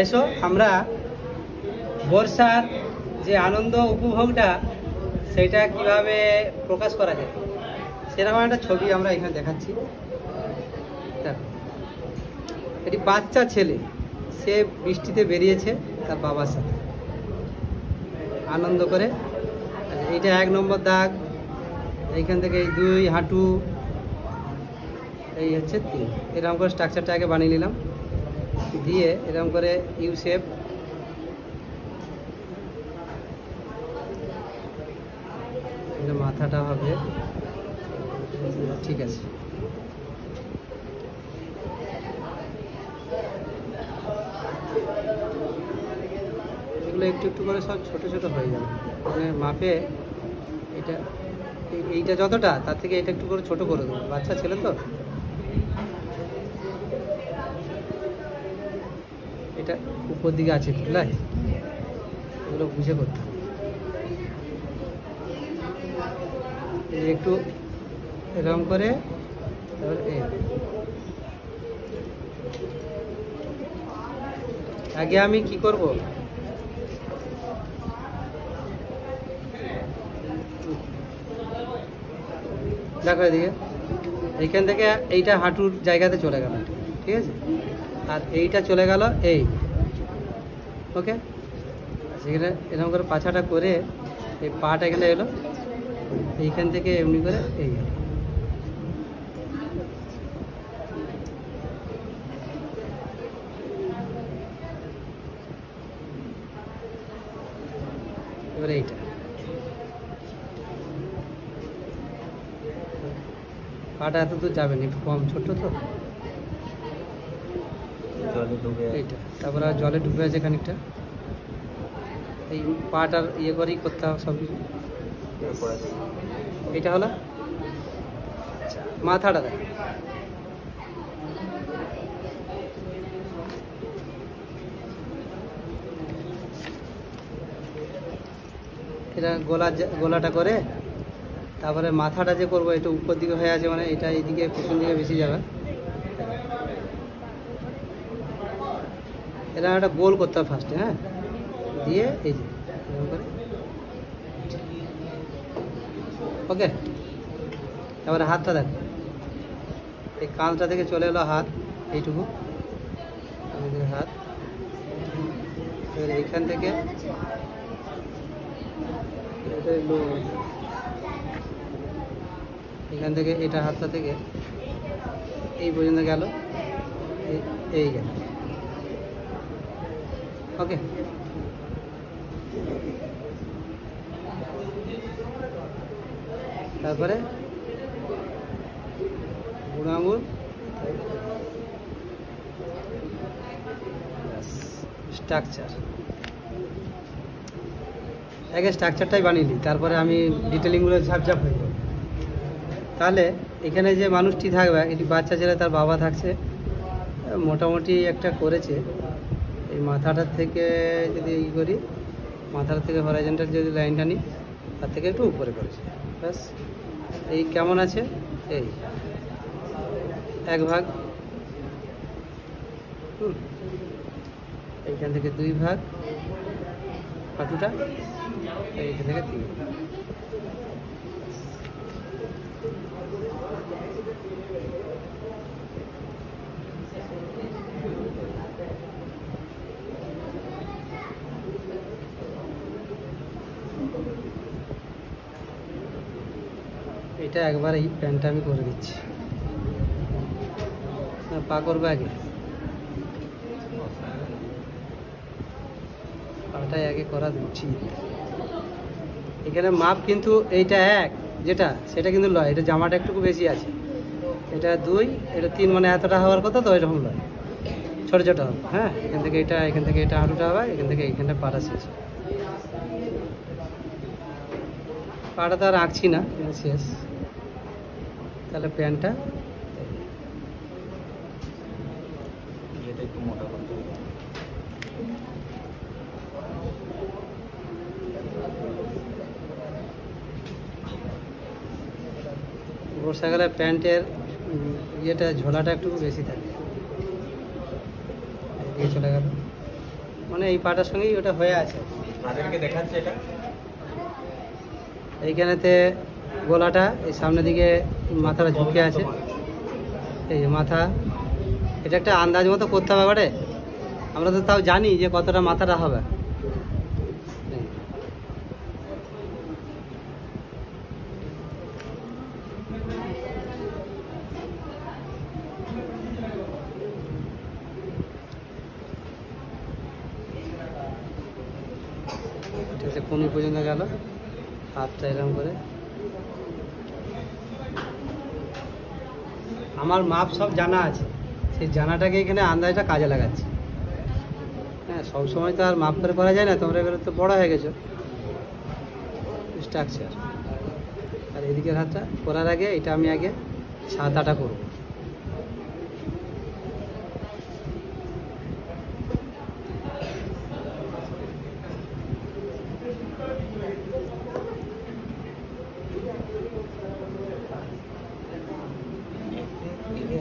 এসো আমরা বর্ষার যে আনন্দ উপভোগটা সেটা কিভাবে প্রকাশ করা যায় সেরকম একটা ছবি আমরা এখানে দেখাচ্ছি। দেখো, এটি বাচ্চা ছেলে, সে বৃষ্টিতে বেরিয়েছে তার বাবার সাথে আনন্দ করে। এইটা 1 নম্বর দাগ, এইখান থেকে এই 2 হাঁটু, এই হচ্ছে 3। এরকম করে স্ট্রাকচারটা আগে বানিয়ে নিলাম, দিয়ে এরকম করে ইউ শেপ, মাথাটা হবে ঠিক আছে। এগুলো একটু একটু করে সব ছোট ছোট হয়ে যাবে, মানে মাপে এইটা যতটা তার থেকে এটা একটু করে ছোট করে দেবো, বাচ্চা ছেলে তো। এটা উপর দিকে আছে বুঝলে, এগুলো বুঝে করতে হবে। একটু এরকম করে আগে আমি কি করব, দেখো এদিকে এইখান থেকে এইটা হাঁটুর জায়গাতে চলে গেল, ঠিক আছে, আর এইটা চলে গেল এই, ওকে। সেখানে এরকম করে পাছাটা করে এই পাটা এখানে এলো, এইখান থেকে এমনি করে এই গেল। এবারে এইটা পাটা এত দূর যাবে না, একটু কম, ছোট তো জলে ডুবে, এইটা তারপরে আর জলে ডুবে আছে খানিকটা, এই পাটার ইয়ে করেই করতে হবে সব কিছু। এটা হলো আচ্ছা, মাথাটা দেখ, এটা গোলাটা করে তারপরে মাথাটা যে করবো এটা উপর দিকে হয়ে আছে, মানে এটা এইদিকে পিছন দিকে বেশি যাবে। এটা একটা গোল করতে হবে ফার্স্টে, হ্যাঁ, দিয়ে এই যে এরকম করে, ওকে। তারপরে হাতটা দেখ, এই কাঁধটা থেকে চলে এলো হাত এইটুকু, হাত এবার এইখান থেকে এখান থেকে এটা হাতটা থেকে এই পর্যন্ত গেল, এই গেল, ওকে। তারপরে বুড়ো আঙুল, স্ট্রাকচার, আগে স্ট্রাকচারটাই বানিয়ে নিই, তারপরে আমি ডিটেলিংগুলো ঝাপঝাপ হয়ে যাবে। তাহলে এখানে যে মানুষটি থাকবে, এটি বাচ্চা ছেলে, তার বাবা থাকছে, মোটামুটি একটা করেছে। এই মাথাটার থেকে যদি ই করি, মাথার থেকে হরাইজন্টাল যদি লাইনটা নিই, তার থেকে একটু উপরে করেছে, ব্যাস। এই কেমন আছে, এই 1 ভাগ, এইখান থেকে 2 ভাগ, হাঁটুটা এইখান থেকে 3 ভাগ। এটা একবার এই প্যান্টটা আমি করে দিচ্ছি, পা করবে আগে, পাটাই আগে করা দিচ্ছি। এখানে মাপ কিন্তু এইটা 1 যেটা, সেটা কিন্তু লয়, এটা জামাটা একটু বেশি আছে, এটা 2, এটা 3, মানে এতটা হওয়ার কথা তো, এরকম লয়, ছোটো ছোটো হবে, হ্যাঁ। এখান থেকে এটা হাঁটুটা হবে, এখান থেকে এইখানটা পাটা শেষ, পাটা তো আর আঁকছি না, এটা শেষ। তাহলে প্যান্টটা একটু মোটা করতে হবে। বর্ষাকালে প্যান্টের ইয়েটা ঝোলাটা একটু বেশি থাকে, এদিকে চলে গেল। মানে এই পাটার সঙ্গেই ওটা হয়ে আছে। তাদেরকে দেখাচ্ছে এটা। এইখানেতে গলাটা, এই সামনের দিকে মাথাটা ঝুঁকে আছে, এই যে মাথা। এটা একটা আন্দাজ মতো করতে হবে এবারে। আমরা তো তাও জানি যে কতটা মাথাটা হবে। ঠিক আছে, কোনি পর্যন্ত গেল, হাতটা এরকম করে। আমার মাপ সব জানা আছে, সেই জানাটাকে এখানে আন্দাজটা কাজে লাগাচ্ছি। হ্যাঁ, সবসময় তো আর মাপ করে করা যায় না, তোমরা এবারে তো বড় হয়ে গেছো। স্ট্রাকচার আর এদিকের হাতটা করার আগে এটা আমি আগে ছাতাটা করব।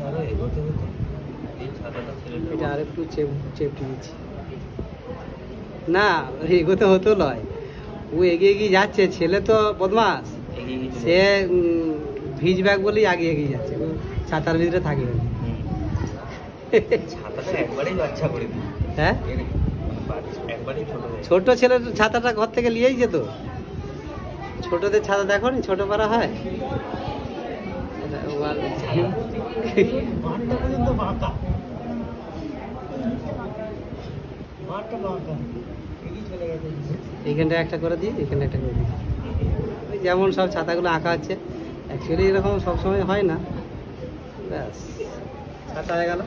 আরো এগোতে হতো, এই ছাতাটা ছেড়ে এটা আর একটু চেপটে দিচ্ছি। না, এগোতে হতো নয়, ও এগিয়ে এগিয়ে যাচ্ছে। ছেলে তো বদমাস, সে ভিজ ব্যাগ বলেই আগে এগিয়ে যাচ্ছে, ও ছাতার ভিতরে থাকে। ছাতাটা একবারেই বাচ্চা করে দিই। হ্যাঁ, একবারেই ছোট ছেলের ছাতাটা ঘর থেকে নিয়েই যেত। ছোটদের ছাতা দেখো নি, ছোট করা হয়। এইখানটা একটা করে দিই, এখানে একটা করে দিই। ওই যেমন সব ছাতাগুলো আঁকা হচ্ছে, অ্যাকচুয়ালি এরকম সবসময় হয় না। ব্যাস, ছাতা হয়ে গেল।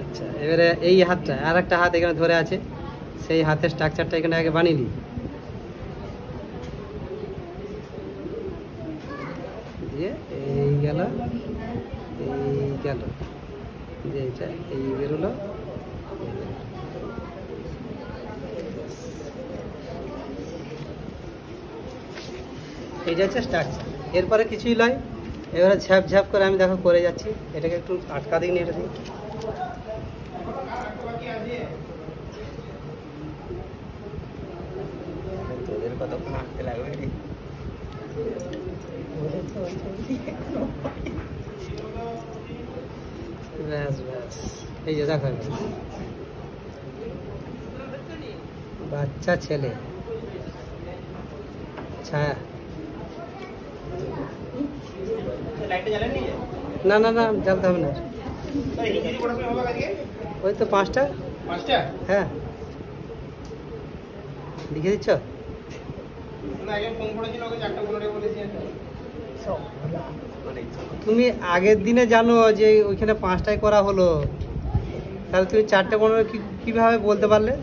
আচ্ছা, এবারে এই হাতটা, আর একটা হাত এখানে ধরে আছে, সেই হাতের স্ট্রাকচারটা এখানে আগে বানিয়ে নিই। দিয়ে এই গেল, এই গেল, যে এইটা এই বেরোলো। এইটা হচ্ছে স্ট্রাকচার। এরপরে কিছুই নয়, এবারে ঝ্যাপ ঝ্যাপ করে আমি দেখো করে যাচ্ছি। এটাকে একটু আটকা দিই, এটা দিই। তোদের কতক্ষণ আঁকতে লাগবে রে? ব্যাস ব্যাস, এই যে দেখো, বাচ্চা ছেলে ছায়া। না না না, জ্বালতে হবে না। ওই তো 5টা। হ্যাঁ, লিখে দিচ্ছ? তুমি আগের দিনে জানো যে ওইখানে 5টায় করা হলো, তাহলে তুমি 4:15 কিভাবে বলতে পারলে?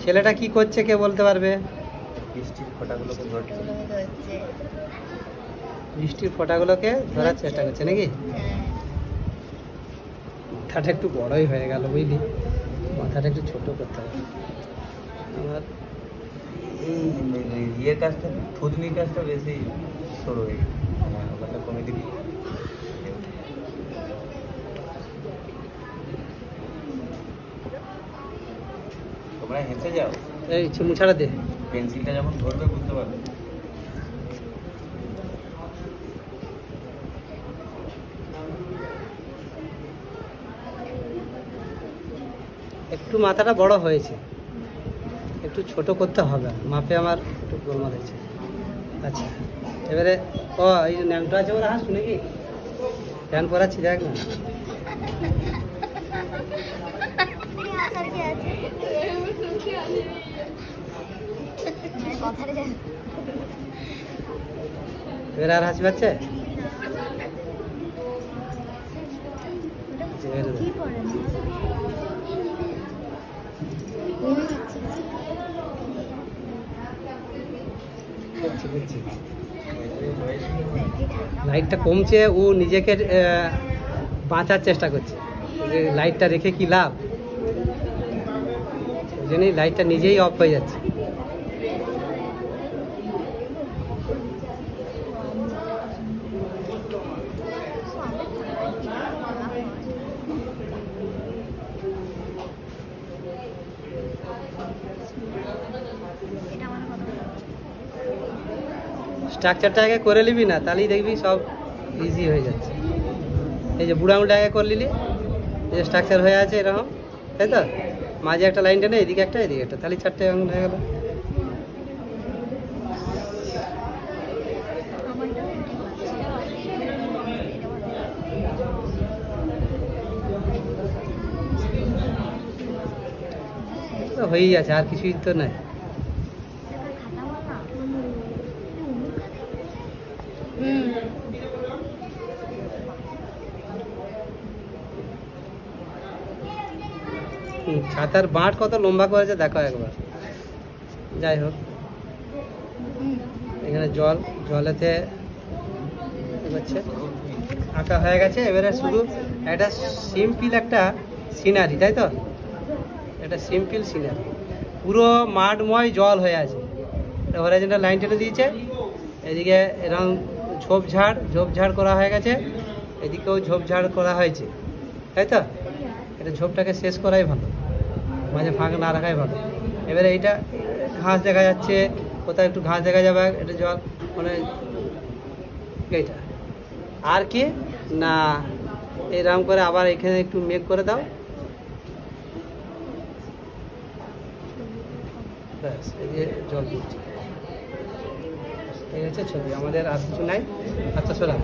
ছেলেটা কি করছে, কে বলতে পারবে? বৃষ্টির ফোঁটাগুলোকে ধরছে। বৃষ্টির ফোঁটাগুলোকে ধরার চেষ্টা করছে নাকি? মাথাটা একটু বড়ই হয়ে গেল, বুঝলি? মাথাটা একটু ছোট করতে হবে আমার। ইয়ের কাজটা, থুতনির কাজটা বেশি সরু হয়ে গেছে, ওটা কমে দিবি। তোমরা হেসে যাও, এই মুছাড়া দে। পেন্সিলটা যখন ধরবে বুঝতে পারবে। একটু মাথাটা বড় হয়েছে, একটু ছোট করতে হবে, মাপে আমার একটু গোলমাল হয়েছে। আচ্ছা, এবারে এই যে ন্যাংটা আছে, ওরা শুনে কি ফ্যান পরাচ্ছি, দেখ না। এবারে আর হাসি পাচ্ছে? লাইটটা কমছে, ও নিজেকে বাঁচার চেষ্টা করছে, যে লাইটটা রেখে কি লাভ, ওই জন্যই লাইটটা নিজেই অফ হয়ে যাচ্ছে। স্ট্রাকচারটা আগে করে নিবি না, তাহলেই দেখবি সব ইজি হয়ে যাচ্ছে। এই যে বুড়ো আঙুলটা আগে করে নিলি, এই যে স্ট্রাকচার হয়ে আছে এরকম, তাই তো? মাঝে একটা লাইন টেনে এদিকে একটা এদিকে একটা, তাহলে 4টে আঙুল হয়ে গেল। হয়েই আছে, আর কিছুই তো নাই। ছাতার বাঁট কত লম্বা করেছে দেখো একবার। যাই হোক, এখানে জলেতে হচ্ছে আঁকা হয়ে গেছে। এবারে শুধু একটা সিম্পল একটা সিনারি, তাই তো? এটা সিম্পল সিনারি, পুরো মাঠময় জল হয়ে আছে। হরাইজন্টাল লাইন টেনে দিয়েছে, এদিকে এরকম ঝোপঝাড় করা হয়ে গেছে, এদিকেও ঝোপঝাড় করা হয়েছে, তাই তো? এটা ঝোপটাকে শেষ করাই ভালো, মাঝে ফাঁক না রাখাই ভালো। এবারে এইটা ঘাস দেখা যাচ্ছে, কোথাও একটু ঘাস দেখা যাবে, এটা জল মানে এইটা। আর কি না, এরকম করে আবার এখানে একটু মেঘ করে দাও, ব্যাস, এই যে জল দিচ্ছে। এই হচ্ছে ছবি, আমাদের আর কিছু নাই। আচ্ছা শোনা,